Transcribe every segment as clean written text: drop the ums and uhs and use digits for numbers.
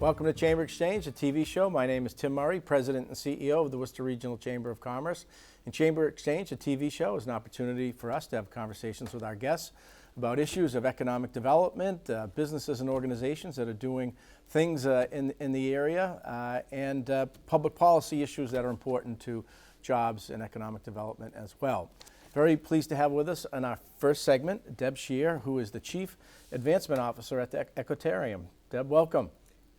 Welcome to Chamber Exchange, a TV show. My name is Tim Murray, President and CEO of the Worcester Regional Chamber of Commerce. And Chamber Exchange, a TV show, is an opportunity for us to have conversations with our guests about issues of economic development, businesses and organizations that are doing things in the area, and public policy issues that are important to jobs and economic development as well. Very pleased to have with us in our first segment, Deb Shear, who is the Chief Advancement Officer at the Ecotarium. Deb, welcome.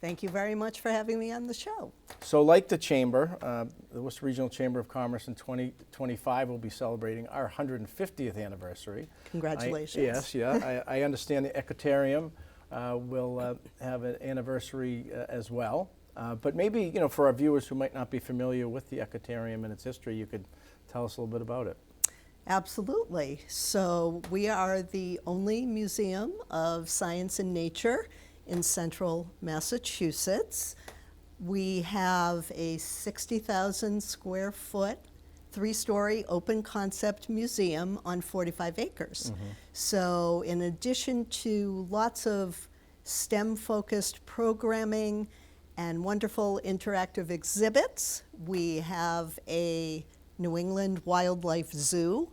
Thank you very much for having me on the show. So like the Chamber, the Worcester Regional Chamber of Commerce in 2025 will be celebrating our 150th anniversary. Congratulations. I understand the Ecotarium will have an anniversary as well. But maybe, for our viewers who might not be familiar with the Ecotarium and its history, you could tell us a little bit about it. Absolutely. So we are the only museum of science and nature in central Massachusetts. We have a 60,000 square foot, 3-story open concept museum on 45 acres. Mm-hmm. So in addition to lots of STEM-focused programming and wonderful interactive exhibits, we have a New England Wildlife Zoo,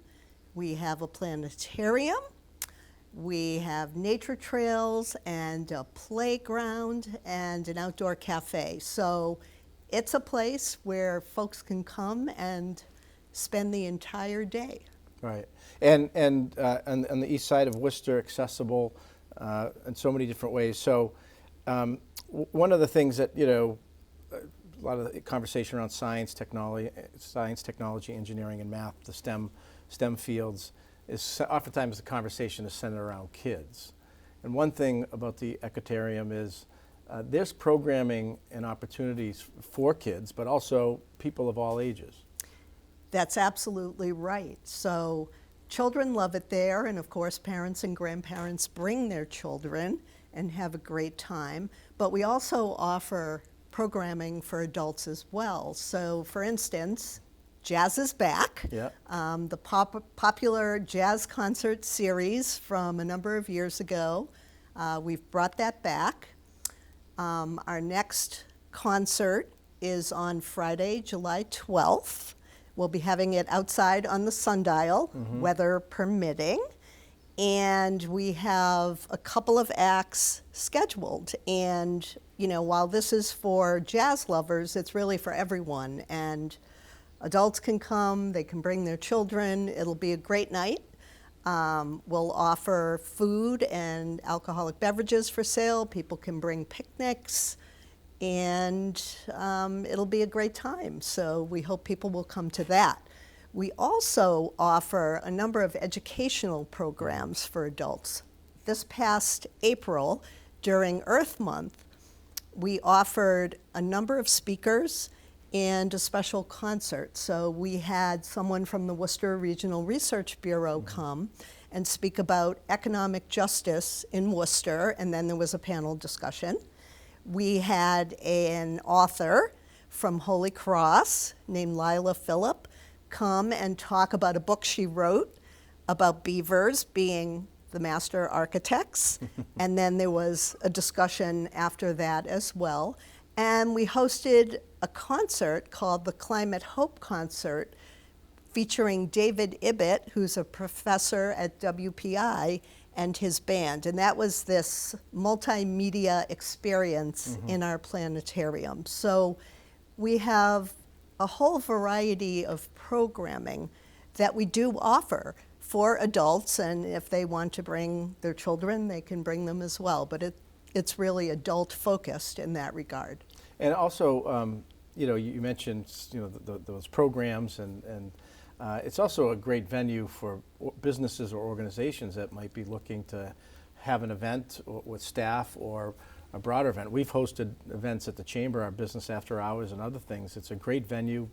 we have a planetarium, we have nature trails and a playground and an outdoor cafe. So it's a place where folks can come and spend the entire day. Right. And on the east side of Worcester, accessible in so many different ways. So one of the things that, a lot of the conversation around science, technology, engineering, and math, the STEM fields, is oftentimes the conversation is centered around kids. And one thing about the Ecotarium is there's programming and opportunities for kids, but also people of all ages. That's absolutely right. So children love it there, and of course parents and grandparents bring their children and have a great time. But we also offer programming for adults as well. So for instance, jazz is back. Yeah. The popular jazz concert series from a number of years ago, we've brought that back. Our next concert is on Friday, July 12th. We'll be having it outside on the sundial, mm-hmm. weather permitting. And we have a couple of acts scheduled. And, while this is for jazz lovers, it's really for everyone. And adults can come, they can bring their children. It'll be a great night. We'll offer food and alcoholic beverages for sale. People can bring picnics, and it'll be a great time. So we hope people will come to that. We also offer a number of educational programs for adults. This past April, during Earth Month, we offered a number of speakers and a special concert. So we had someone from the Worcester Regional Research Bureau come and speak about economic justice in Worcester, and then there was a panel discussion. We had an author from Holy Cross named Lila Phillip come and talk about a book she wrote about beavers being the master architects. And then there was a discussion after that as well. And we hosted a concert called the Climate Hope Concert, featuring David Ibbett, who's a professor at WPI, and his band. And that was this multimedia experience mm-hmm. in our planetarium. So we have a whole variety of programming that we do offer for adults, and if they want to bring their children, they can bring them as well. But it's really adult-focused in that regard. And also, you mentioned, those programs, and it's also a great venue for businesses or organizations that might be looking to have an event with staff or a broader event. We've hosted events at the Chamber, our business after hours and other things. It's a great venue,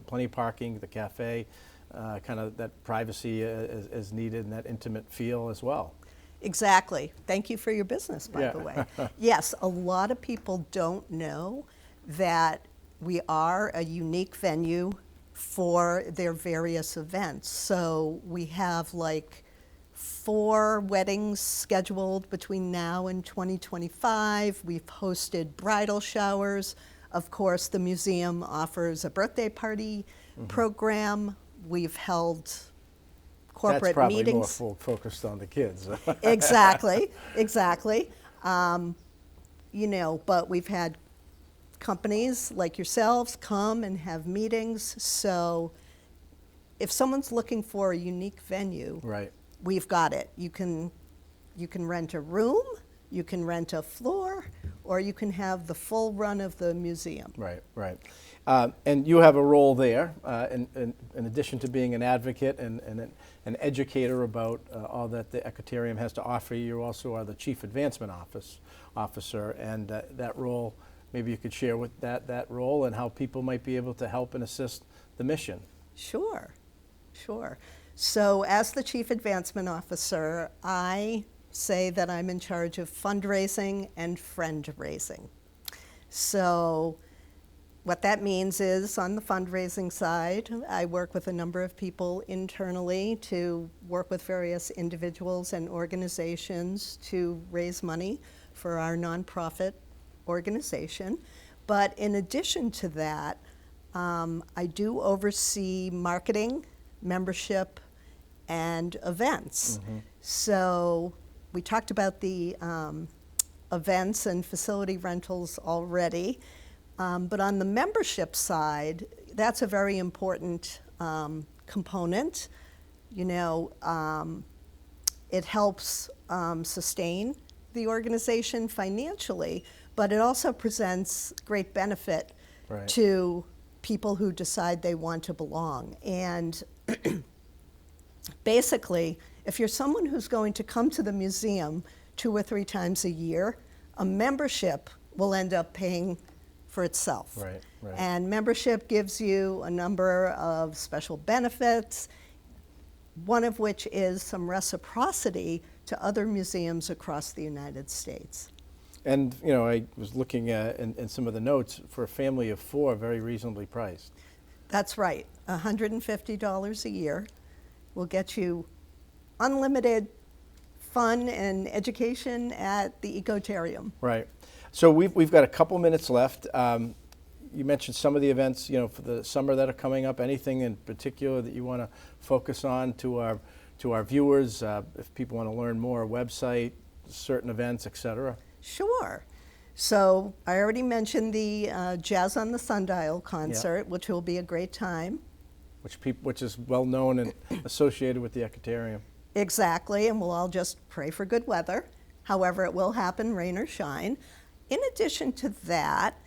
plenty of parking, the cafe, kind of that privacy is needed and that intimate feel as well. Exactly. Thank you for your business, by the way. Yes, a lot of people don't know that we are a unique venue for their various events. So we have 4 weddings scheduled between now and 2025. We've hosted bridal showers. Of course, the museum offers a birthday party program. We've held corporate That's probably meetings. more focused on the kids. Exactly. But we've had companies like yourselves come and have meetings. So if someone's looking for a unique venue, Right. we've got it. You can rent a room, you can rent a floor, or you can have the full run of the museum. Right. And you have a role there, in addition to being an advocate and an educator about all that the Ecotarium has to offer. You also are the Chief Advancement Officer, and that role, maybe you could share with that role and how people might be able to help and assist the mission. Sure. So as the Chief Advancement Officer, I say that I'm in charge of fundraising and friend raising. So what that means is, on the fundraising side, I work with a number of people internally to work with various individuals and organizations to raise money for our nonprofit organization. But in addition to that, I do oversee marketing, membership, and events. So we talked about the events and facility rentals already. But on the membership side, that's a very important component. It helps sustain the organization financially, but it also presents great benefit to people who decide they want to belong. And basically, if you're someone who's going to come to the museum 2 or 3 times a year, a membership will end up paying for itself. Right. And membership gives you a number of special benefits, one of which is some reciprocity to other museums across the United States. And, I was looking at in some of the notes, for a family of 4, very reasonably priced. That's right. $150 a year will get you unlimited fun and education at the Ecotarium. Right. So we've got a couple minutes left. You mentioned some of the events, for the summer that are coming up. Anything in particular that you want to focus on to our viewers? If people want to learn more, website, certain events, etc. Sure. So I already mentioned the Jazz on the Sundial concert, which will be a great time. Which is well known and associated with the Ecotarium. Exactly, and we'll all just pray for good weather. However, it will happen, rain or shine. In addition to that,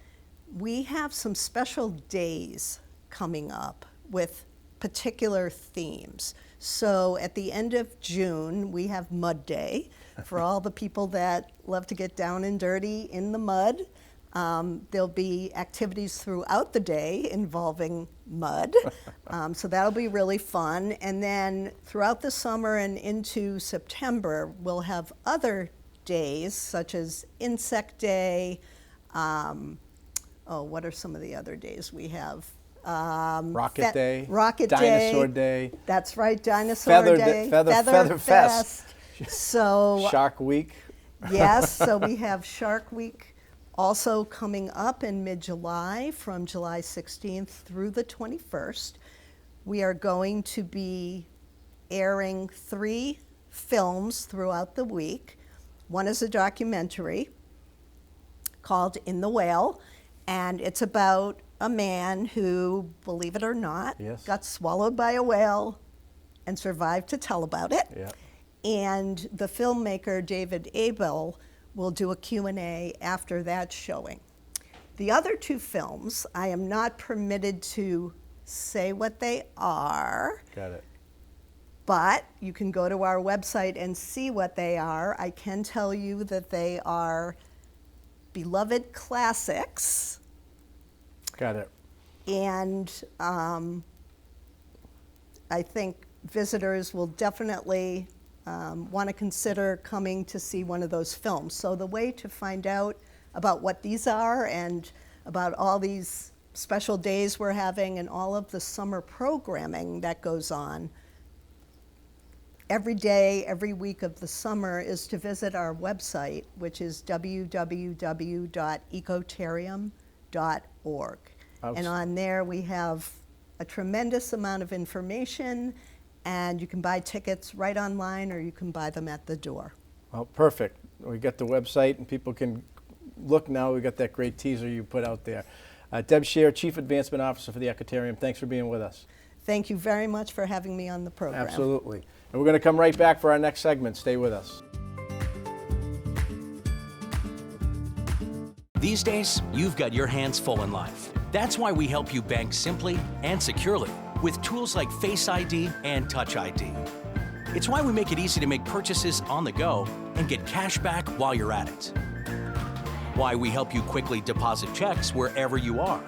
we have some special days coming up with particular themes. So at the end of June, we have Mud Day for all the people that love to get down and dirty in the mud. There'll be activities throughout the day involving mud, so that'll be really fun. And then throughout the summer and into September, we'll have other days such as Insect Day. What are some of the other days we have? Rocket Day. Dinosaur Day. That's right, Dinosaur Day. Feather Fest. So Shark Week. Yes, so we have Shark Week also coming up in mid-July, from July 16th through the 21st. We are going to be airing 3 films throughout the week. One is a documentary called In the Whale, and it's about a man who, believe it or not, got swallowed by a whale and survived to tell about it. Yeah. And the filmmaker, David Abel, will do a Q&A after that showing. The other 2 films, I am not permitted to say what they are. Got it. But you can go to our website and see what they are. I can tell you that they are beloved classics. Got it. And I think visitors will definitely want to consider coming to see one of those films. So the way to find out about what these are and about all these special days we're having and all of the summer programming that goes on every day, every week of the summer is to visit our website, which is www.ecotarium.org. And on there we have a tremendous amount of information, and you can buy tickets right online or you can buy them at the door. Well, perfect. We got the website and people can look now. We got that great teaser you put out there. Deb Shear, Chief Advancement Officer for the Ecotarium, thanks for being with us. Thank you very much for having me on the program. Absolutely. And we're going to come right back for our next segment. Stay with us. These days, you've got your hands full in life. That's why we help you bank simply and securely with tools like Face ID and Touch ID. It's why we make it easy to make purchases on the go and get cash back while you're at it. Why we help you quickly deposit checks wherever you are.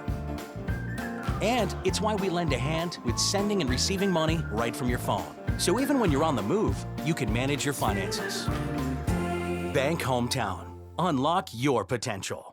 And it's why we lend a hand with sending and receiving money right from your phone. So even when you're on the move, you can manage your finances. Bank Hometown. Unlock your potential.